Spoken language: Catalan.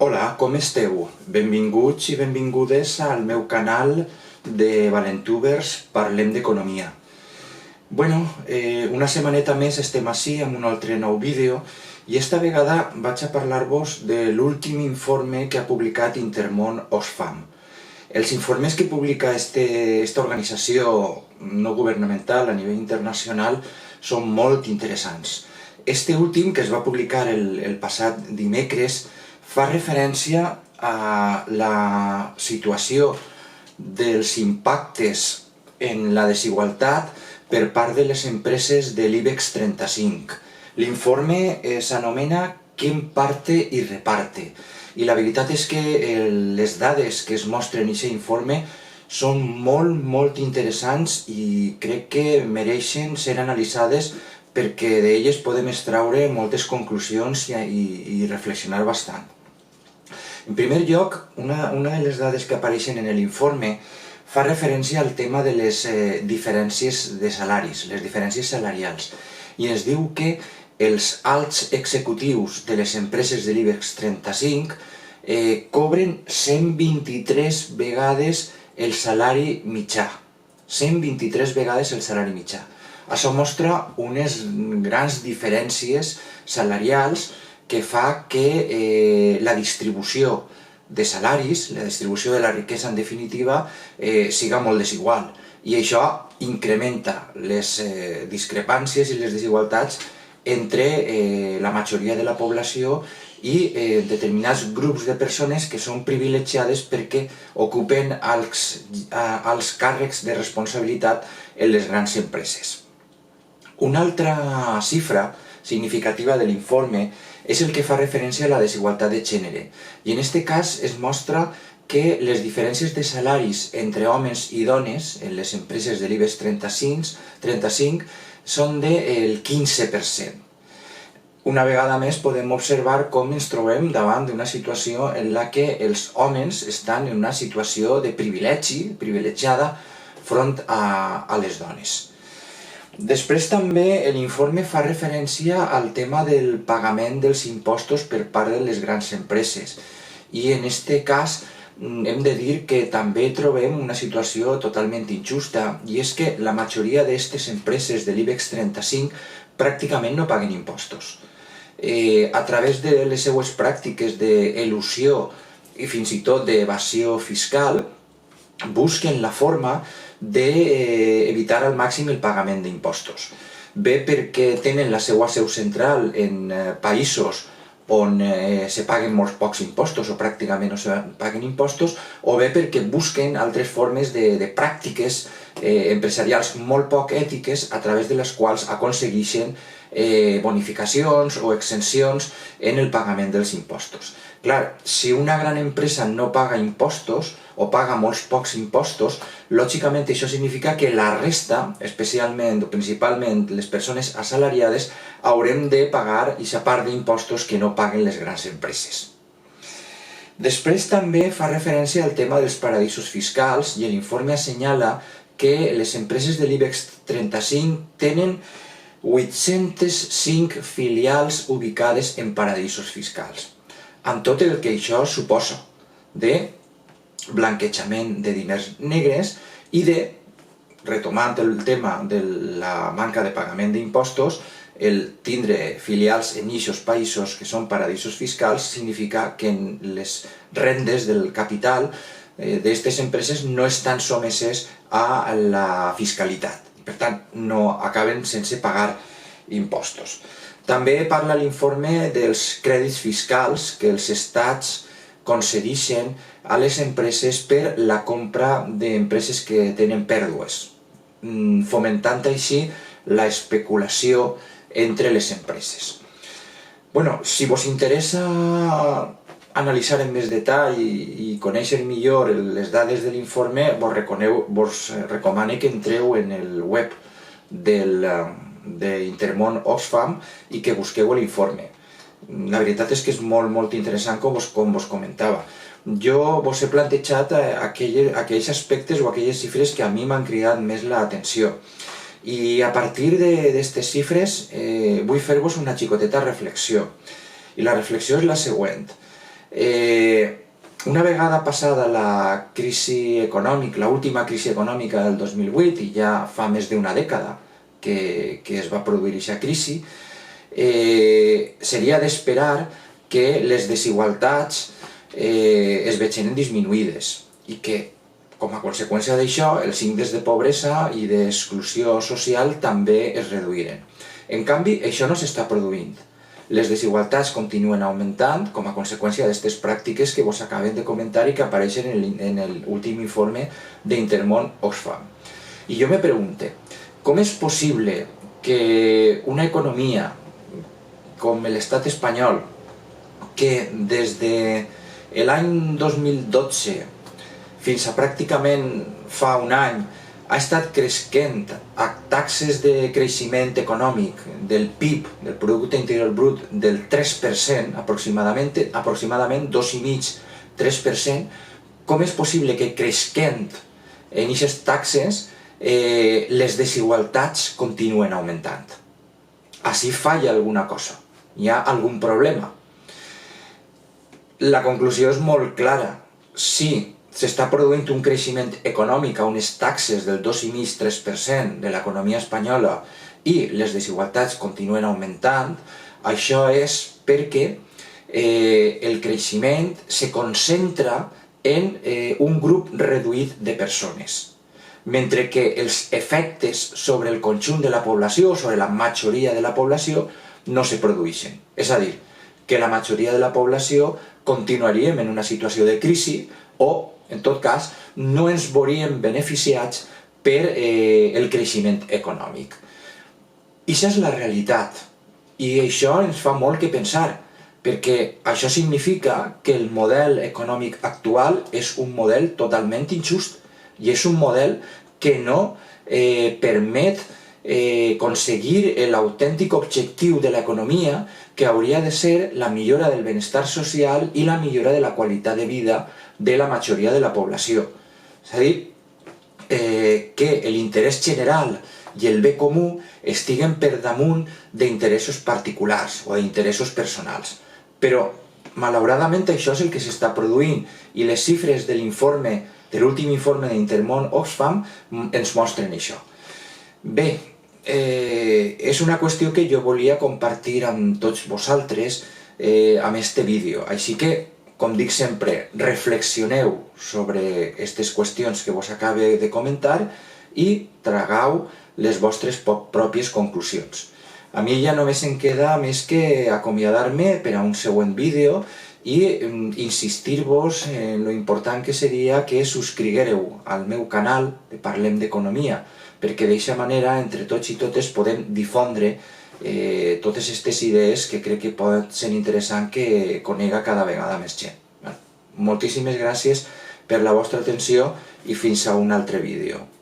Hola, com esteu? Benvinguts i benvingudes al meu canal de Valentubers Parlem d'Economia. Bueno, una setmaneta més estem ací amb un altre nou vídeo i esta vegada vaig a parlar-vos de l'últim informe que ha publicat Intermón Oxfam. Els informes que publica esta organització no governamental a nivell internacional són molt interessants. Este últim, que es va publicar el passat dimecres, fa referència a la situació dels impactes en la desigualtat per part de les empreses de l'IBEX 35. L'informe s'anomena Quien parte i reparte. I la veritat és que les dades que es mostren en aquest informe són molt interessants i crec que mereixen ser analitzades perquè d'elles podem extraure moltes conclusions i reflexionar bastant. En primer lloc, una de les dades que apareixen en l'informe fa referència al tema de les diferències de salaris, les diferències salarials, i ens diu que els alts executius de les empreses de l'IBEX 35 cobren 123 vegades el salari mitjà. 123 vegades el salari mitjà. Això mostra unes grans diferències salarials que fa que la distribució de salaris, la distribució de la riquesa en definitiva, siga molt desigual. I això incrementa les discrepàncies i les desigualtats entre la majoria de la població i determinats grups de persones que són privilegiades perquè ocupen alts càrrecs de responsabilitat en les grans empreses. Una altra xifra significativa de l'informe és el que fa referència a la desigualtat de gènere, i en aquest cas es mostra que les diferències de salaris entre homes i dones en les empreses de l'IBEX 35 són del 15%. Una vegada més podem observar com ens trobem davant d'una situació en la que els homes estan en una situació de privilegiada front a les dones. Després també l'informe fa referència al tema del pagament dels impostos per part de les grans empreses, i en aquest cas hem de dir que també trobem una situació totalment injusta, i és que la majoria d'aquestes empreses de l'IBEX 35 pràcticament no paguen impostos. A través de les seues pràctiques d'elusió i fins i tot d'evasió fiscal, busquen la forma d'evitar al màxim el pagament d'impostos. Bé perquè tenen la seva seu central en països on se paguen molt pocs impostos o pràcticament no se paguen impostos, o bé perquè busquen altres formes de pràctiques empresarials molt poc ètiques a través de les quals aconsegueixen bonificacions o exencions en el pagament dels impostos. Clar, si una gran empresa no paga impostos o paga molts pocs impostos, lògicament això significa que la resta, especialment o principalment les persones assalariades, haurem de pagar aquesta part d'impostos que no paguen les grans empreses. Després també fa referència al tema dels paradisos fiscals, i l'informe assenyala que les empreses de l'IBEX 35 tenen 805 filials ubicades en paradisos fiscals, amb tot el que això suposa de blanquejament de diners negres i de, retomant el tema de la manca de pagament d'impostos, el tindre filials en aquests països que són paradisos fiscals significa que les rendes del capital d'aquestes empreses no estan sotmeses a la fiscalitat. Per tant, no acaben sense pagar impostos. També parla l'informe dels crèdits fiscals que els estats concedeixen a les empreses per la compra d'empreses que tenen pèrdues, fomentant així la especulació entre les empreses. Si vos interessa analitzar en més detall i conèixer millor les dades de l'informe, vos recomano que entreu en el web d'Intermón Oxfam i que busqueu l'informe. La veritat és que és molt interessant, com vos comentava. Jo vos he plantejat aquells aspectes o aquelles xifres que a mi m'han cridat més l'atenció. I a partir d'aquestes xifres vull fer-vos una xicoteta reflexió. I la reflexió és la següent. Una vegada passada la crisi econòmica, l'última crisi econòmica del 2008, i ja fa més d'una dècada que es va produir aquesta crisi, seria d'esperar que les desigualtats es vegin disminuïdes i que, com a conseqüència d'això, els índexs de pobresa i d'exclusió social també es reduïren. En canvi, això no s'està produint. Les desigualtats continuen augmentant com a conseqüència d'aquestes pràctiques que vos acabem de comentar i que apareixen en l'últim informe d'Intermón Oxfam. I jo me pregunto, com és possible que una economia com l'estat espanyol, que des de l'any 2012 fins a pràcticament fa un any ha estat creixent a taxes de creixement econòmic del PIB, del Producte Interior Brut, del 3%, aproximadament 2,5-3%, com és possible que creixent en aquestes taxes les desigualtats continuen augmentant? Així falla alguna cosa, hi ha algun problema. La conclusió és molt clara. Si s'està produint un creixement econòmic a unes taxes del 2,5-3% de l'economia espanyola i les desigualtats continuen augmentant, això és perquè el creixement se concentra en un grup reduït de persones, mentre que els efectes sobre el conjunt de la població, sobre la majoria de la població, no se produeixen. És a dir, que la majoria de la població continuaríem en una situació de crisi o, en tot cas, no ens veuríem beneficiats per el creixement econòmic. I això és la realitat, i això ens fa molt que pensar, perquè això significa que el model econòmic actual és un model totalment injust, i és un model que no permet aconseguir l'autèntic objectiu de l'economia, que hauria de ser la millora del benestar social i la millora de la qualitat de vida de la majoria de la població. És a dir, que l'interès general i el bé comú estiguen per damunt d'interessos particulars o d'interessos personals. Però, malauradament, això és el que s'està produint, i les xifres de l'informe, de l'últim informe d'Intermón Oxfam, ens mostren això. Bé, és una qüestió que jo volia compartir amb tots vosaltres amb este vídeo. Així que, com dic sempre, reflexioneu sobre aquestes qüestions que vos acabe de comentar i tragau les vostres pròpies conclusions. A mi ja només em queda més que acomiadar-me per a un següent vídeo i insistir-vos en lo important que seria que subscriguéreu al meu canal de Parlem d'Economia, perquè d'aquesta manera, entre tots i totes, podem difondre totes aquestes idees que crec que pot ser interessant que conega cada vegada més gent. Moltíssimes gràcies per la vostra atenció i fins a un altre vídeo.